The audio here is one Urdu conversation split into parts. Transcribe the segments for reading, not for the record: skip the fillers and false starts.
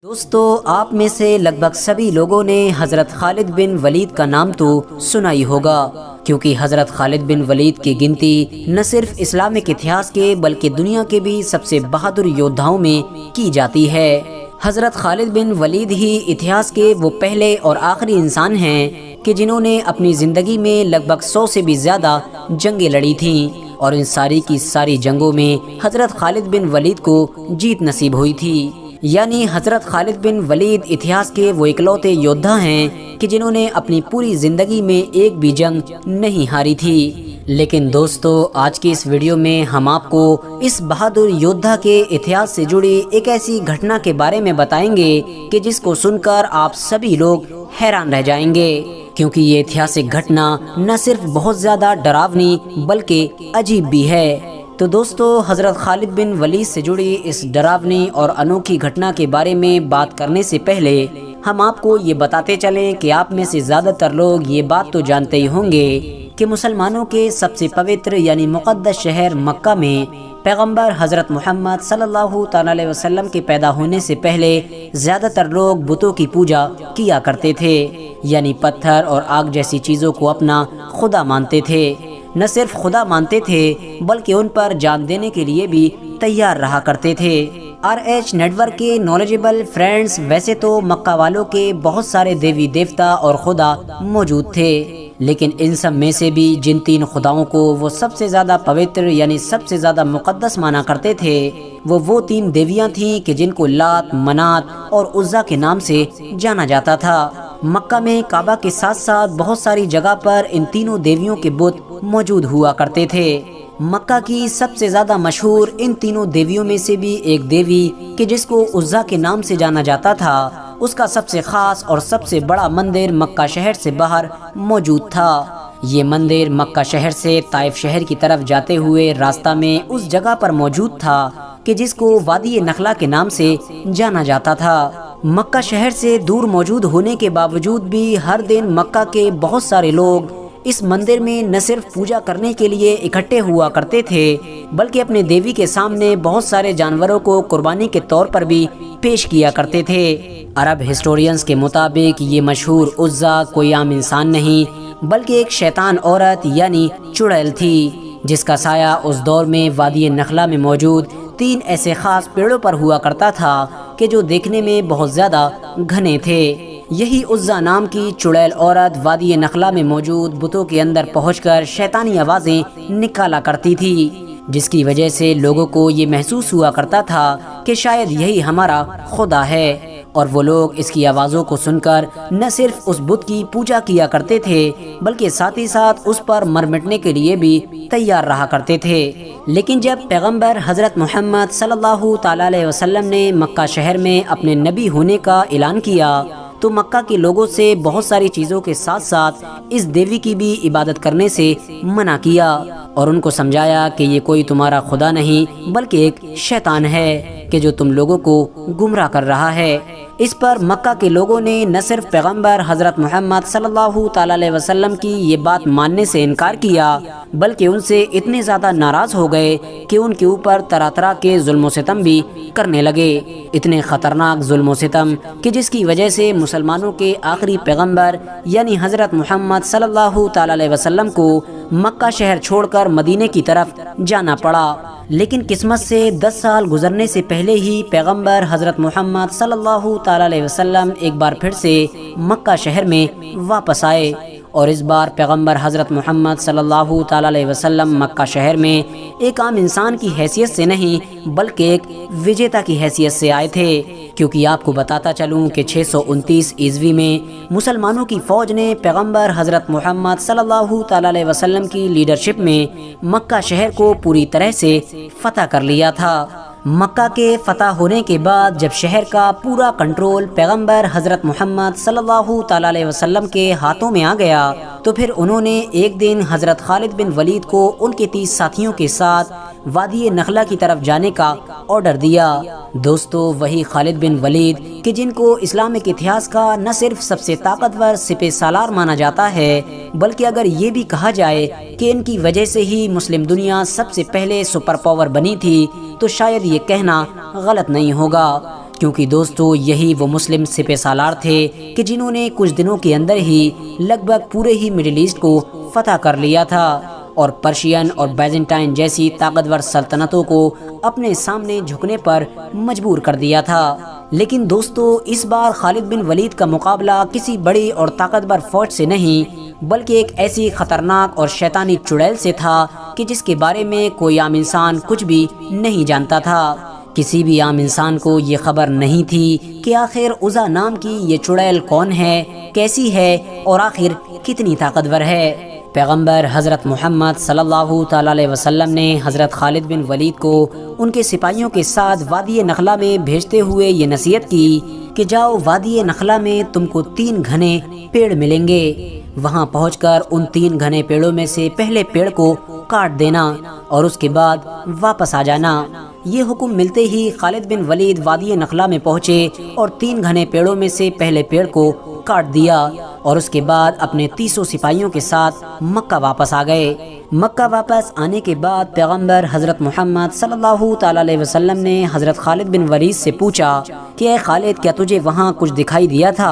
دوستو، آپ میں سے لگ بھگ سبھی لوگوں نے حضرت خالد بن ولید کا نام تو سنا ہی ہوگا، کیونکہ حضرت خالد بن ولید کی گنتی نہ صرف اسلامک اتہاس کے بلکہ دنیا کے بھی سب سے بہادر یودھاؤں میں کی جاتی ہے۔ حضرت خالد بن ولید ہی اتہاس کے وہ پہلے اور آخری انسان ہیں کہ جنہوں نے اپنی زندگی میں لگ بھگ 100 سے بھی زیادہ جنگیں لڑی تھیں، اور ان ساری کی ساری جنگوں میں حضرت خالد بن ولید کو جیت نصیب ہوئی تھی۔ یعنی حضرت خالد بن ولید اتہاس کے وہ اکلوتے یودھا ہیں کہ جنہوں نے اپنی پوری زندگی میں ایک بھی جنگ نہیں ہاری تھی۔ لیکن دوستو، آج کی اس ویڈیو میں ہم آپ کو اس بہادر یودھا کے اتہاس سے جڑی ایک ایسی گھٹنا کے بارے میں بتائیں گے کہ جس کو سن کر آپ سبھی لوگ حیران رہ جائیں گے، کیونکہ یہ اتہاسک گھٹنا نہ صرف بہت زیادہ ڈراؤنی بلکہ عجیب بھی ہے۔ تو دوستو، حضرت خالد بن ولید سے جڑی اس ڈراؤنی اور انوکھی گھٹنا کے بارے میں بات کرنے سے پہلے ہم آپ کو یہ بتاتے چلیں کہ آپ میں سے زیادہ تر لوگ یہ بات تو جانتے ہی ہوں گے کہ مسلمانوں کے سب سے پوتر یعنی مقدس شہر مکہ میں پیغمبر حضرت محمد صلی اللہ تعالی علیہ وسلم کے پیدا ہونے سے پہلے زیادہ تر لوگ بتوں کی پوجا کیا کرتے تھے، یعنی پتھر اور آگ جیسی چیزوں کو اپنا خدا مانتے تھے۔ نہ صرف خدا مانتے تھے بلکہ ان پر جان دینے کے لیے بھی تیار رہا کرتے تھے۔ RH نیٹ ورک کے نالجیبل فرینڈز، ویسے تو مکہ والوں کے بہت سارے دیوی دیوتا اور خدا موجود تھے، لیکن ان سب میں سے بھی جن 3 خداؤں کو وہ سب سے زیادہ پوتر یعنی سب سے زیادہ مقدس مانا کرتے تھے، وہ 3 دیویاں تھیں کہ جن کو لات، منات اور عزا کے نام سے جانا جاتا تھا۔ مکہ میں کعبہ کے ساتھ ساتھ بہت ساری جگہ پر ان تینوں دیویوں کے بت موجود ہوا کرتے تھے۔ مکہ کی سب سے زیادہ مشہور ان تینوں دیویوں میں سے بھی ایک دیوی کہ جس کو عزا کے نام سے جانا جاتا تھا، اس کا سب سے خاص اور سب سے بڑا مندر مکہ شہر سے باہر موجود تھا۔ یہ مندر مکہ شہر سے طائف شہر کی طرف جاتے ہوئے راستہ میں اس جگہ پر موجود تھا کہ جس کو وادی نخلا کے نام سے جانا جاتا تھا۔ مکہ شہر سے دور موجود ہونے کے باوجود بھی ہر دن مکہ کے بہت سارے لوگ اس مندر میں نہ صرف پوجا کرنے کے لیے اکٹھے ہوا کرتے تھے بلکہ اپنے دیوی کے سامنے بہت سارے جانوروں کو قربانی کے طور پر بھی پیش کیا کرتے تھے۔ عرب ہسٹورینز کے مطابق یہ مشہور عزا کوئی عام انسان نہیں بلکہ ایک شیطان عورت یعنی چڑیل تھی، جس کا سایہ اس دور میں وادی نخلا میں موجود 3 ایسے خاص پیڑوں پر ہوا کرتا تھا کہ جو دیکھنے میں بہت زیادہ گھنے تھے۔ یہی عزا نام کی چڑیل عورت وادی نخلا میں موجود بتوں کے اندر پہنچ کر شیطانی آوازیں نکالا کرتی تھی، جس کی وجہ سے لوگوں کو یہ محسوس ہوا کرتا تھا کہ شاید یہی ہمارا خدا ہے، اور وہ لوگ اس کی آوازوں کو سن کر نہ صرف اس بت کی پوجا کیا کرتے تھے بلکہ ساتھ ہی ساتھ اس پر مر مٹنے کے لیے بھی تیار رہا کرتے تھے۔ لیکن جب پیغمبر حضرت محمد صلی اللہ تعالی علیہ وسلم نے مکہ شہر میں اپنے نبی ہونے کا اعلان کیا تو مکہ کے لوگوں سے بہت ساری چیزوں کے ساتھ ساتھ اس دیوی کی بھی عبادت کرنے سے منع کیا، اور ان کو سمجھایا کہ یہ کوئی تمہارا خدا نہیں بلکہ ایک شیطان ہے کہ جو تم لوگوں کو گمراہ کر رہا ہے۔ اس پر مکہ کے لوگوں نے نہ صرف پیغمبر حضرت محمد صلی اللہ تعالی علیہ وسلم کی یہ بات ماننے سے انکار کیا بلکہ ان سے اتنے زیادہ ناراض ہو گئے کہ ان کے اوپر طرح طرح کے ظلم و ستم بھی کرنے لگے، اتنے خطرناک ظلم و ستم کہ جس کی وجہ سے مسلمانوں کے آخری پیغمبر یعنی حضرت محمد صلی اللہ تعالی علیہ وسلم کو مکہ شہر چھوڑ کر مدینے کی طرف جانا پڑا۔ لیکن قسمت سے 10 سال گزرنے سے پہلے ہی پیغمبر حضرت محمد صلی اللہ تعالی علیہ وسلم ایک بار پھر سے مکہ شہر میں واپس آئے، اور اس بار پیغمبر حضرت محمد صلی اللہ تعالی علیہ وسلم مکہ شہر میں ایک عام انسان کی حیثیت سے نہیں بلکہ ایک وجیتا کی حیثیت سے آئے تھے، کیونکہ آپ کو بتاتا چلوں کہ 629 عیسوی میں مسلمانوں کی فوج نے پیغمبر حضرت محمد صلی اللہ تعالی علیہ وسلم کی لیڈرشپ میں مکہ شہر کو پوری طرح سے فتح کر لیا تھا۔ مکہ کے فتح ہونے کے بعد جب شہر کا پورا کنٹرول پیغمبر حضرت محمد صلی اللہ تعالی علیہ وسلم کے ہاتھوں میں آ گیا تو پھر انہوں نے ایک دن حضرت خالد بن ولید کو ان کے 30 ساتھیوں کے ساتھ وادی نخلا کی طرف جانے کا آرڈر دیا۔ دوستو، وہی خالد بن ولید کہ جن کو اسلامک اتہاس کا نہ صرف سب سے طاقتور سپہ سالار مانا جاتا ہے بلکہ اگر یہ بھی کہا جائے کہ ان کی وجہ سے ہی مسلم دنیا سب سے پہلے سپر پاور بنی تھی تو شاید یہ کہنا غلط نہیں ہوگا، کیونکہ دوستو یہی وہ مسلم سپہ سالار تھے کہ جنہوں نے کچھ دنوں کے اندر ہی لگ بھگ پورے ہی مڈل ایسٹ کو فتح کر لیا تھا اور پرشین اور بیزنٹائن جیسی طاقتور سلطنتوں کو اپنے سامنے جھکنے پر مجبور کر دیا تھا۔ لیکن دوستو اس بار خالد بن ولید کا مقابلہ کسی بڑی اور طاقتور فوج سے نہیں بلکہ ایک ایسی خطرناک اور شیطانی چڑیل سے تھا کہ جس کے بارے میں کوئی عام انسان کچھ بھی نہیں جانتا تھا۔ کسی بھی عام انسان کو یہ خبر نہیں تھی کہ آخر عزا نام کی یہ چڑیل کون ہے، کیسی ہے اور آخر کتنی طاقتور ہے۔ پیغمبر حضرت محمد صلی اللہ تعالی علیہ وسلم نے حضرت خالد بن ولید کو ان کے سپاہیوں کے ساتھ وادی نخلا میں بھیجتے ہوئے یہ نصیحت کی کہ جاؤ وادی نخلا میں تم کو 3 گھنے پیڑ ملیں گے، وہاں پہنچ کر ان 3 گھنے پیڑوں میں سے پہلے پیڑ کو کاٹ دینا اور اس کے بعد واپس آ جانا۔ یہ حکم ملتے ہی خالد بن ولید وادی نخلا میں پہنچے اور 3 گھنے پیڑوں میں سے پہلے پیڑ کو کاٹ دیا اور اس کے بعد اپنے 300 سپاہیوں کے ساتھ مکہ واپس آ گئے۔ مکہ واپس آنے کے بعد پیغمبر حضرت محمد صلی اللہ تعالی علیہ وسلم نے حضرت خالد بن ولید سے پوچھا کہ اے خالد کیا تجھے وہاں کچھ دکھائی دیا تھا؟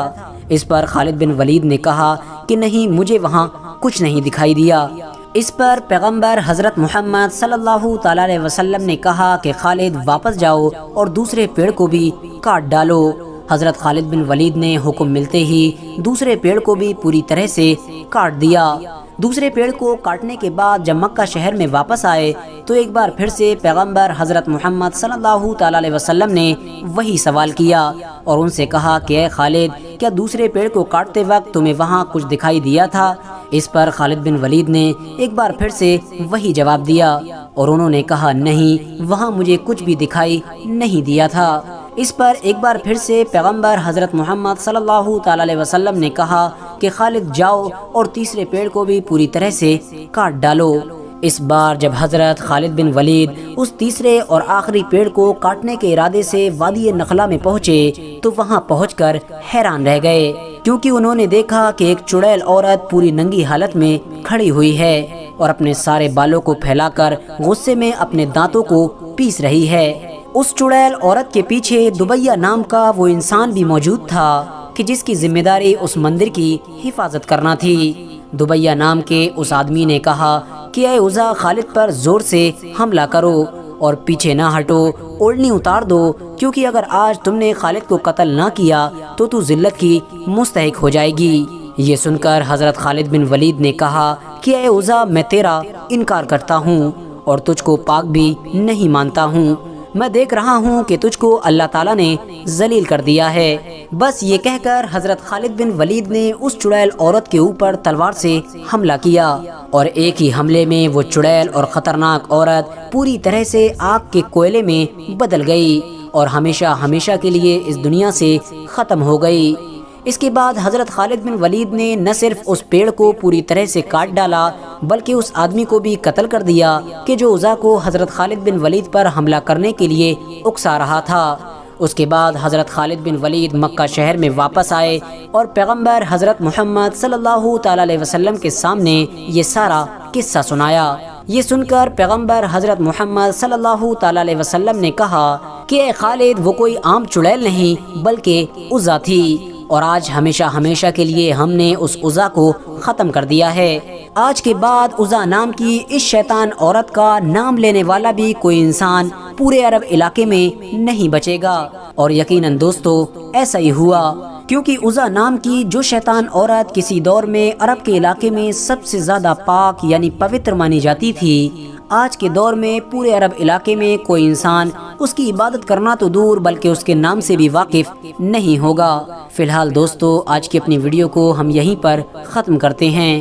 اس پر خالد بن ولید نے کہا کہ نہیں، مجھے وہاں کچھ نہیں دکھائی دیا۔ اس پر پیغمبر حضرت محمد صلی اللہ تعالی علیہ وسلم نے کہا کہ خالد واپس جاؤ اور دوسرے پیڑ کو بھی کاٹ ڈالو۔ حضرت خالد بن ولید نے حکم ملتے ہی دوسرے پیڑ کو بھی پوری طرح سے کاٹ دیا۔ دوسرے پیڑ کو کاٹنے کے بعد جب مکہ شہر میں واپس آئے تو ایک بار پھر سے پیغمبر حضرت محمد صلی اللہ تعالی علیہ وسلم نے وہی سوال کیا اور ان سے کہا کہ اے خالد کیا دوسرے پیڑ کو کاٹتے وقت تمہیں وہاں کچھ دکھائی دیا تھا؟ اس پر خالد بن ولید نے ایک بار پھر سے وہی جواب دیا اور انہوں نے کہا نہیں، وہاں مجھے کچھ بھی دکھائی نہیں دیا تھا۔ اس پر ایک بار پھر سے پیغمبر حضرت محمد صلی اللہ تعالی علیہ وسلم نے کہا کہ خالد جاؤ اور تیسرے پیڑ کو بھی پوری طرح سے کاٹ ڈالو۔ اس بار جب حضرت خالد بن ولید اس تیسرے اور آخری پیڑ کو کاٹنے کے ارادے سے وادی نخلا میں پہنچے تو وہاں پہنچ کر حیران رہ گئے، کیونکہ انہوں نے دیکھا کہ ایک چڑیل عورت پوری ننگی حالت میں کھڑی ہوئی ہے اور اپنے سارے بالوں کو پھیلا کر غصے میں اپنے دانتوں کو پیس رہی ہے۔ اس چڑیل عورت کے پیچھے دبیہ نام کا وہ انسان بھی موجود تھا کہ جس کی ذمہ داری اس مندر کی حفاظت کرنا تھی۔ دبیہ نام کے اس آدمی نے کہا کہ اے عزا، خالد پر زور سے حملہ کرو اور پیچھے نہ ہٹو، اوڑھنی اتار دو، کیونکہ اگر آج تم نے خالد کو قتل نہ کیا تو ذلت کی مستحق ہو جائے گی۔ یہ سن کر حضرت خالد بن ولید نے کہا کہ اے عزا، میں تیرا انکار کرتا ہوں اور تجھ کو پاک بھی نہیں مانتا ہوں۔ میں دیکھ رہا ہوں کہ تجھ کو اللہ تعالیٰ نے ذلیل کر دیا ہے۔ بس یہ کہہ کر حضرت خالد بن ولید نے اس چڑیل عورت کے اوپر تلوار سے حملہ کیا اور ایک ہی حملے میں وہ چڑیل اور خطرناک عورت پوری طرح سے آگ کے کوئلے میں بدل گئی اور ہمیشہ ہمیشہ کے لیے اس دنیا سے ختم ہو گئی۔ اس کے بعد حضرت خالد بن ولید نے نہ صرف اس پیڑ کو پوری طرح سے کاٹ ڈالا بلکہ اس آدمی کو بھی قتل کر دیا کہ جو عزا کو حضرت خالد بن ولید پر حملہ کرنے کے لیے اکسا رہا تھا۔ اس کے بعد حضرت خالد بن ولید مکہ شہر میں واپس آئے اور پیغمبر حضرت محمد صلی اللہ تعالی علیہ وسلم کے سامنے یہ سارا قصہ سنایا۔ یہ سن کر پیغمبر حضرت محمد صلی اللہ تعالی علیہ وسلم نے کہا کہ اے خالد، وہ کوئی عام چڑیل نہیں بلکہ عزا تھی اور آج ہمیشہ ہمیشہ کے لیے ہم نے اس عزا کو ختم کر دیا ہے۔ آج کے بعد عزا نام کی اس شیطان عورت کا نام لینے والا بھی کوئی انسان پورے عرب علاقے میں نہیں بچے گا۔ اور یقیناً دوستو ایسا ہی ہوا، کیونکہ عزا نام کی جو شیطان عورت کسی دور میں عرب کے علاقے میں سب سے زیادہ پاک یعنی پوتر مانی جاتی تھی، آج کے دور میں پورے عرب علاقے میں کوئی انسان اس کی عبادت کرنا تو دور بلکہ اس کے نام سے بھی واقف نہیں ہوگا۔ فی الحال دوستو آج کی اپنی ویڈیو کو ہم یہیں پر ختم کرتے ہیں۔